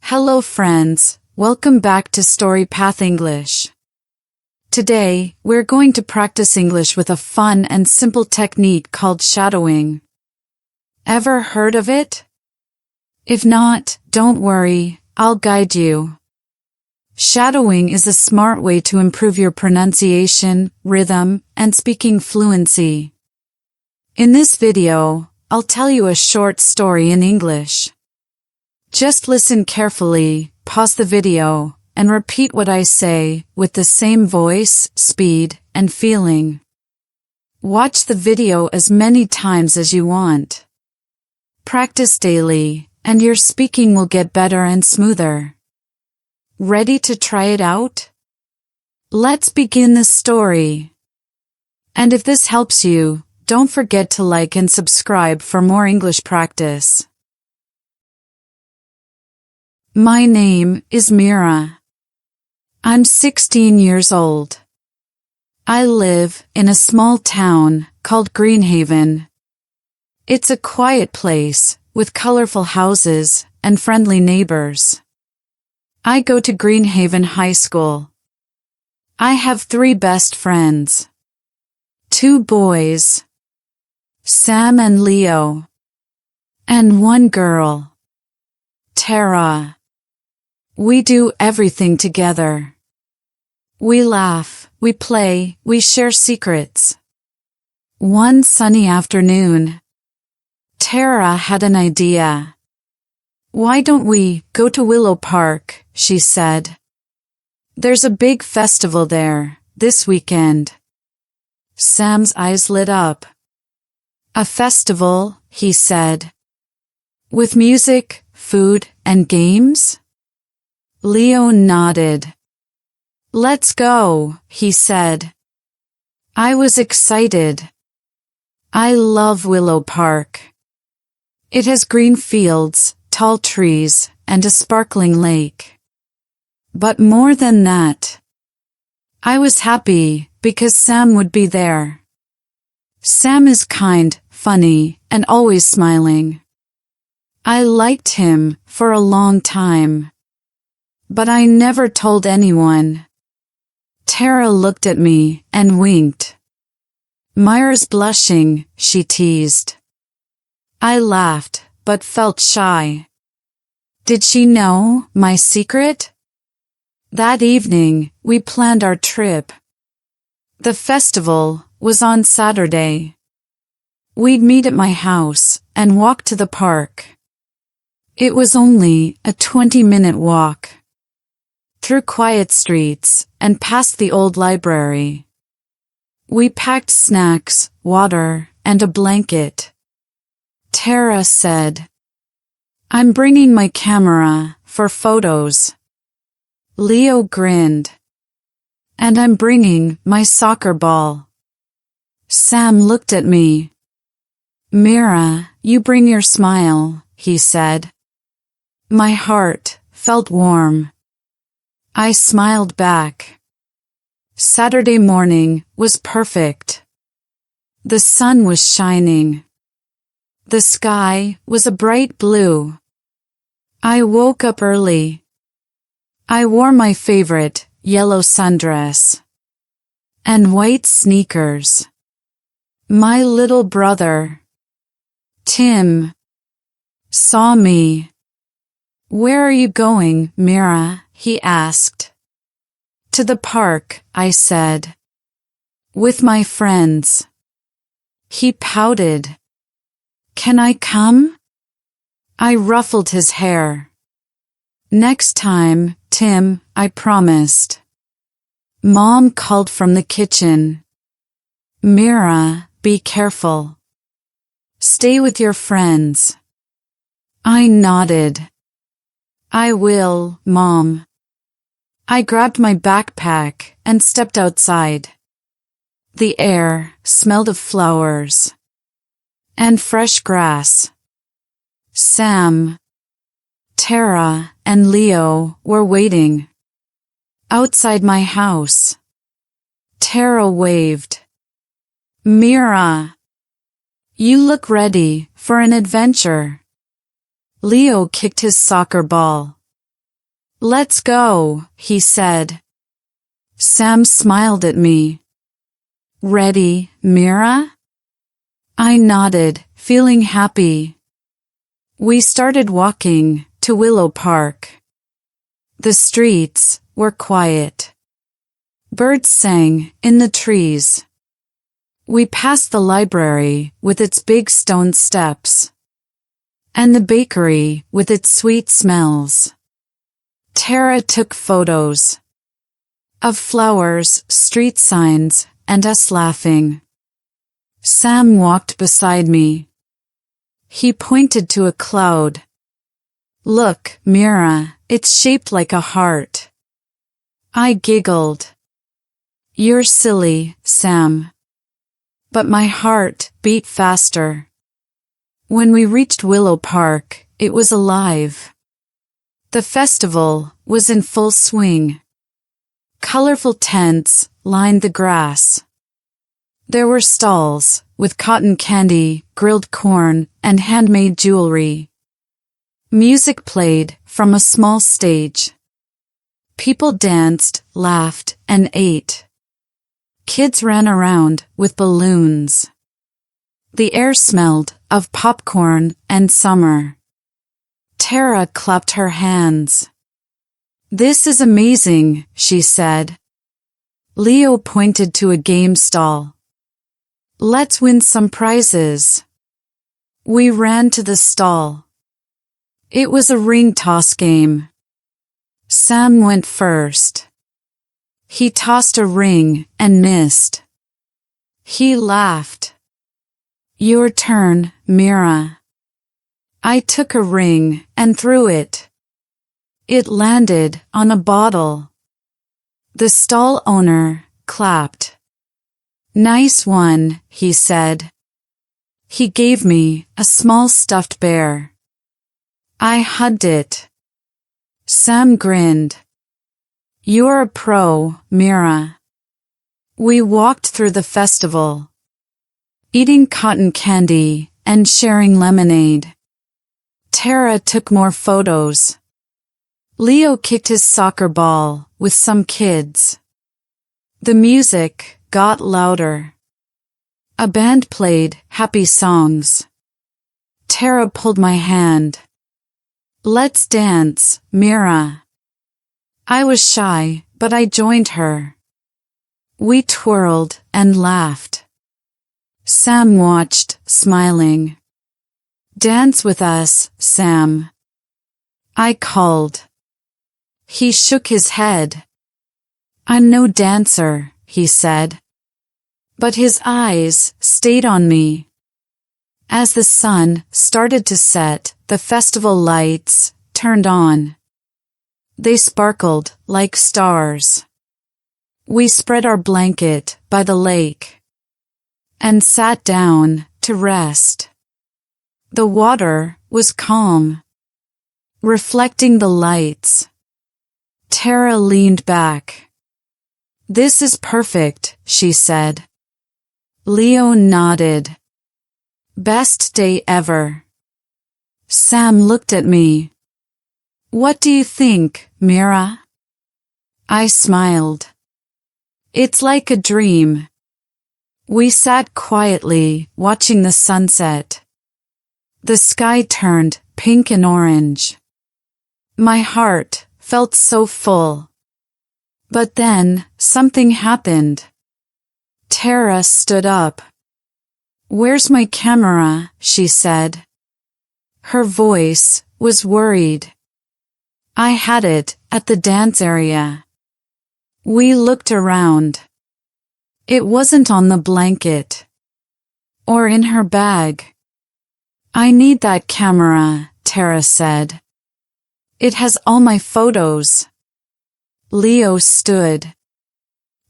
Hello friends, welcome back to Story Path English. Today, we're going to practice English with a fun and simple technique called shadowing. Ever heard of it? If not, don't worry, I'll guide you. Shadowing is a smart way to improve your pronunciation, rhythm, and speaking fluency. In this video, I'll tell you a short story in English. Just listen carefully, pause the video, and repeat what I say with the same voice, speed, and feeling. Watch the video as many times as you want. Practice daily, and your speaking will get better and smoother. Ready to try it out? Let's begin the story. And if this helps you, don't forget to like and subscribe for more English practice. My name is Mira. I'm 16 years old. I live in a small town called Greenhaven. It's a quiet place with colorful houses and friendly neighbors. I go to Greenhaven High School. I have 3 best friends. 2 boys, Sam and Leo, and 1 girl, Tara. We do everything together. We laugh, we play, we share secrets. One sunny afternoon, Tara had an idea. Why don't we go to Willow Park, she said. There's a big festival there, this weekend. Sam's eyes lit up. A festival, he said. With music, food, and games? Leo nodded. Let's go, he said. I was excited. I love Willow Park. It has green fields, tall trees, and a sparkling lake. But more than that, I was happy because Sam would be there. Sam is kind, funny, and always smiling. I liked him for a long time. But I never told anyone. Tara looked at me and winked. Myra's blushing, she teased. I laughed, but felt shy. Did she know my secret? That evening, we planned our trip. The festival was on Saturday. We'd meet at my house and walk to the park. It was only a 20-minute walk. Through quiet streets, and past the old library. We packed snacks, water, and a blanket. Tara said, I'm bringing my camera for photos. Leo grinned. And I'm bringing my soccer ball. Sam looked at me. Mira, you bring your smile, he said. My heart felt warm. I smiled back. Saturday morning was perfect. The sun was shining. The sky was a bright blue. I woke up early. I wore my favorite yellow sundress and white sneakers. My little brother, Tim, saw me. Where are you going, Mira? He asked. To the park, I said. With my friends. He pouted. Can I come? I ruffled his hair. Next time, Tim, I promised. Mom called from the kitchen. Mira, be careful. Stay with your friends. I nodded. I will, Mom. I grabbed my backpack and stepped outside. The air smelled of flowers and fresh grass. Sam, Tara, and Leo were waiting. Outside my house. Tara waved. Mira, you look ready for an adventure. Leo kicked his soccer ball. Let's go, he said. Sam smiled at me. Ready, Mira? I nodded, feeling happy. We started walking to Willow Park. The streets were quiet. Birds sang in the trees. We passed the library with its big stone steps, and the bakery with its sweet smells. Tara took photos of flowers, street signs, and us laughing. Sam walked beside me. He pointed to a cloud. Look, Mira, it's shaped like a heart. I giggled. You're silly, Sam. But my heart beat faster. When we reached Willow Park, it was alive. The festival was in full swing. Colorful tents lined the grass. There were stalls with cotton candy, grilled corn, and handmade jewelry. Music played from a small stage. People danced, laughed, and ate. Kids ran around with balloons. The air smelled of popcorn and summer. Tara clapped her hands. This is amazing, she said. Leo pointed to a game stall. Let's win some prizes. We ran to the stall. It was a ring toss game. Sam went first. He tossed a ring and missed. He laughed. Your turn, Mira. I took a ring and threw it. It landed on a bottle. The stall owner clapped. Nice one, he said. He gave me a small stuffed bear. I hugged it. Sam grinned. You're a pro, Mira. We walked through the festival, eating cotton candy and sharing lemonade. Tara took more photos. Leo kicked his soccer ball with some kids. The music got louder. A band played happy songs. Tara pulled my hand. Let's dance, Mira. I was shy, but I joined her. We twirled and laughed. Sam watched, smiling. Dance with us, Sam. I called. He shook his head. I'm no dancer, he said. But his eyes stayed on me. As the sun started to set, the festival lights turned on. They sparkled like stars. We spread our blanket by the lake and sat down to rest. The water was calm, reflecting the lights. Tara leaned back. This is perfect, she said. Leo nodded. Best day ever. Sam looked at me. What do you think, Mira? I smiled. It's like a dream. We sat quietly, watching the sunset. The sky turned pink and orange. My heart felt so full. But then, something happened. Tara stood up. Where's my camera? She said. Her voice was worried. I had it at the dance area. We looked around. It wasn't on the blanket or in her bag. I need that camera, Tara said. It has all my photos. Leo stood.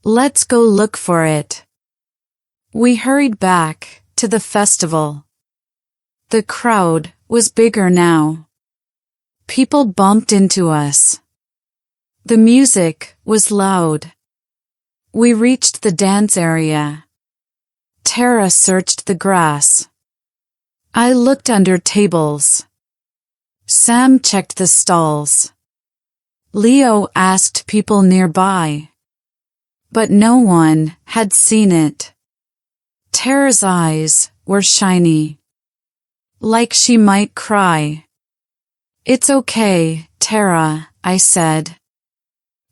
Let's go look for it. We hurried back to the festival. The crowd was bigger now. People bumped into us. The music was loud. We reached the dance area. Tara searched the grass. I looked under tables. Sam checked the stalls. Leo asked people nearby. But no one had seen it. Tara's eyes were shiny. Like she might cry. "It's okay, Tara," I said.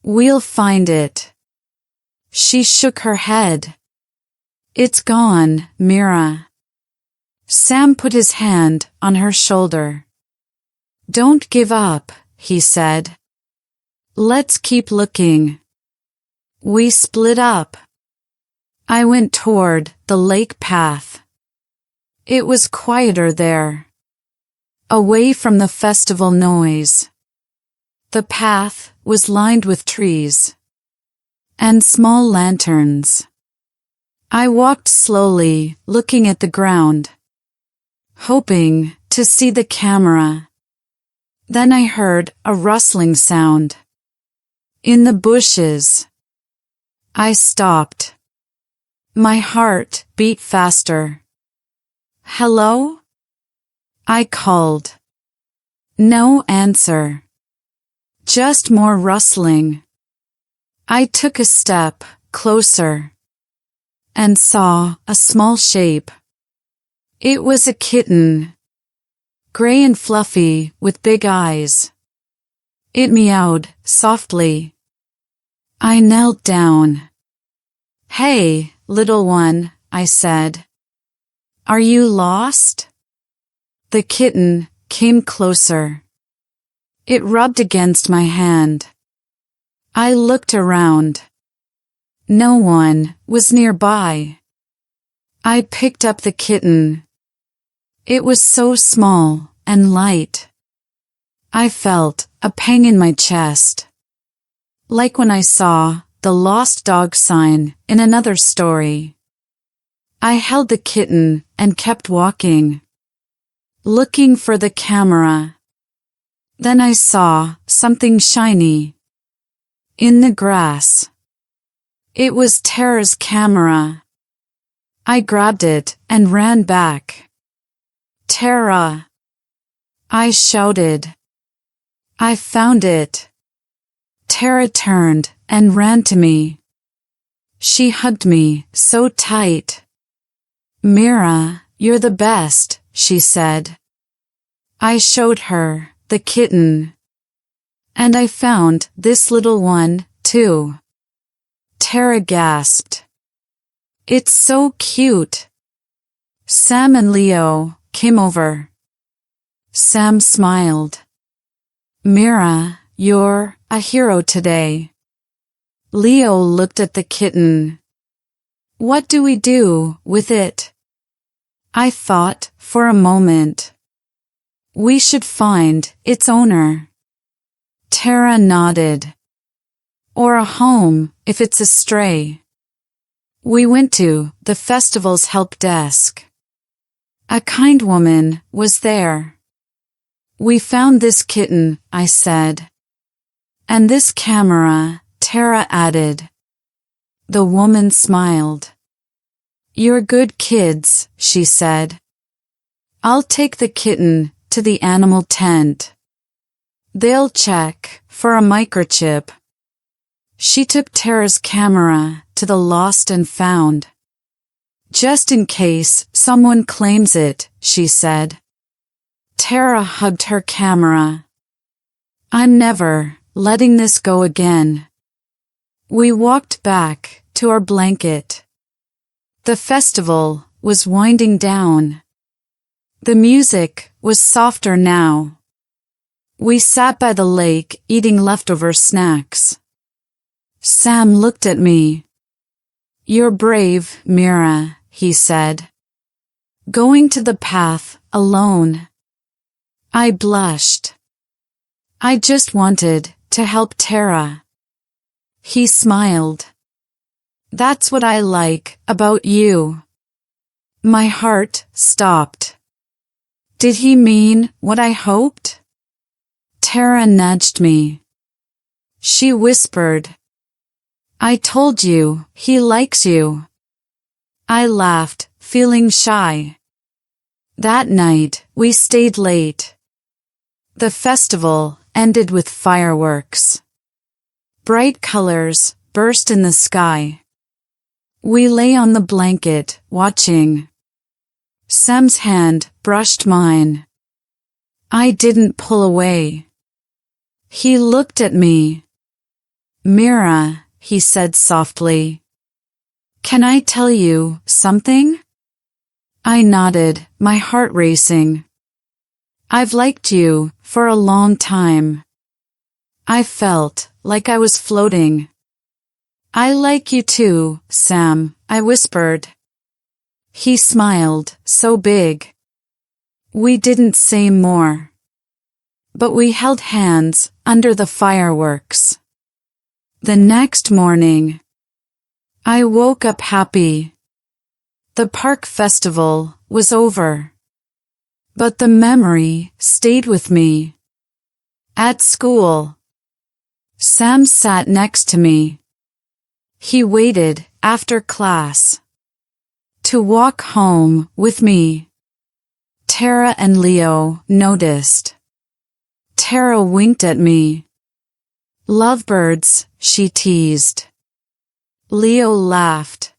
"We'll find it." She shook her head. "It's gone, Mira." Sam put his hand on her shoulder. "Don't give up," he said. "Let's keep looking." We split up. I went toward the lake path. It was quieter there. Away from the festival noise. The path was lined with trees and small lanterns. I walked slowly, looking at the ground, hoping to see the camera. Then I heard a rustling sound. In the bushes. I stopped. My heart beat faster. "Hello?" I called. No answer. Just more rustling. I took a step closer and saw a small shape. It was a kitten. Gray and fluffy with big eyes. It meowed softly. I knelt down. "Hey, little one," I said. "Are you lost?" The kitten came closer. It rubbed against my hand. I looked around. No one was nearby. I picked up the kitten. It was so small and light. I felt a pang in my chest. Like when I saw the lost dog sign in another story. I held the kitten and kept walking, looking for the camera. Then I saw something shiny in the grass. It was Tara's camera. I grabbed it and ran back. "Tara!" I shouted. "I found it." Tara turned and ran to me. She hugged me so tight. "Mira, you're the best," she said. I showed her the kitten. "And I found this little one, too." Tara gasped. "It's so cute." Sam and Leo came over. Sam smiled. "Mira, you're a hero today." Leo looked at the kitten. "What do we do with it?" I thought for a moment. "We should find its owner." Tara nodded. "Or a home, if it's a stray." We went to the festival's help desk. A kind woman was there. "We found this kitten," I said. "And this camera," Tara added. The woman smiled. "You're good kids," she said. "I'll take the kitten to the animal tent. They'll check for a microchip." She took Tara's camera to the lost and found. "Just in case someone claims it," she said. Tara hugged her camera. "I'm never letting this go again." We walked back to our blanket. The festival was winding down. The music was softer now. We sat by the lake eating leftover snacks. Sam looked at me. "You're brave, Mira," he said. "Going to the path alone." I blushed. I just wanted to help Tara. He smiled. "That's what I like about you." My heart stopped. Did he mean what I hoped? Tara nudged me. She whispered, "I told you, he likes you." I laughed, feeling shy. That night, we stayed late. The festival ended with fireworks. Bright colors burst in the sky. We lay on the blanket, watching. Sam's hand brushed mine. I didn't pull away. He looked at me. Mira, he said softly. Can I tell you something? I nodded, my heart racing. I've liked you for a long time. I felt like I was floating. I like you too, Sam, I whispered. He smiled, so big. We didn't say more. But we held hands under the fireworks. The next morning, I woke up happy. The park festival was over. But the memory stayed with me. At school, Sam sat next to me. He waited after class to walk home with me. Tara and Leo noticed. Tara winked at me. Lovebirds, she teased. Leo laughed.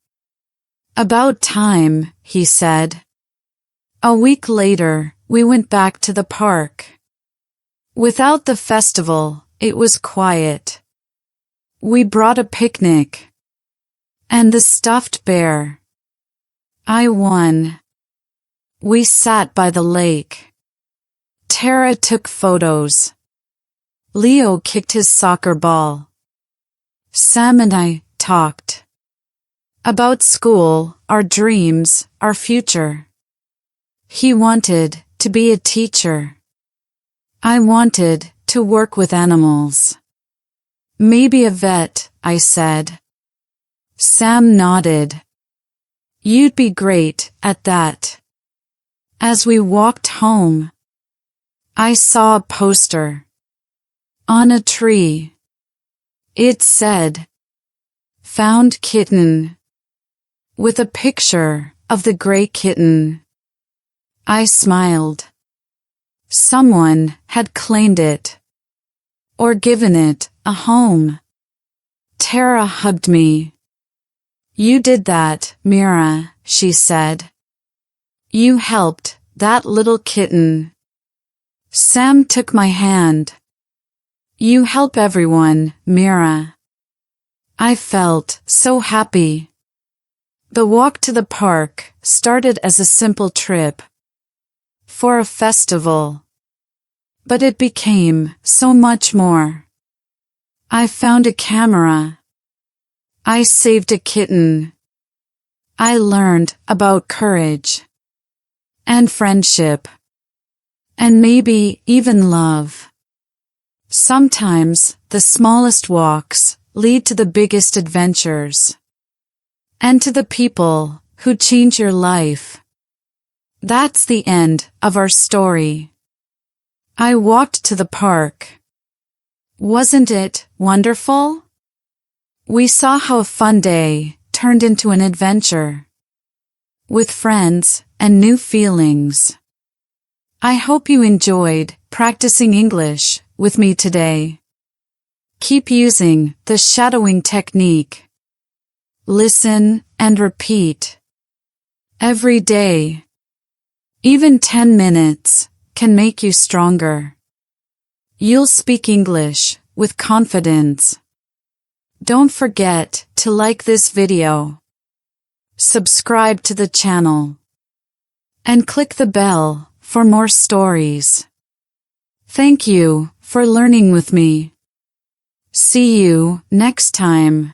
About time, he said. A week later, we went back to the park. Without the festival, it was quiet. We brought a picnic. And the stuffed bear. I won. We sat by the lake. Tara took photos. Leo kicked his soccer ball. Sam and I talked. About school, our dreams, our future. He wanted to be a teacher. I wanted to work with animals. Maybe a vet, I said. Sam nodded. You'd be great at that. As we walked home, I saw a poster on a tree. It said, "Found kitten," with a picture of the gray kitten. I smiled. Someone had claimed it, or given it a home. Tara hugged me. You did that, Mira, she said. You helped that little kitten. Sam took my hand. You help everyone, Mira. I felt so happy. The walk to the park started as a simple trip for a festival. But it became so much more. I found a camera. I saved a kitten. I learned about courage and friendship and maybe even love. Sometimes the smallest walks lead to the biggest adventures and to the people who change your life. That's the end of our story. I walked to the park. Wasn't it wonderful? We saw how a fun day turned into an adventure with friends and new feelings. I hope you enjoyed practicing English with me today. Keep using the shadowing technique. Listen and repeat every day. Even 10 minutes can make you stronger. You'll speak English with confidence. Don't forget to like this video, subscribe to the channel, and click the bell for more stories. Thank you for learning with me. See you next time.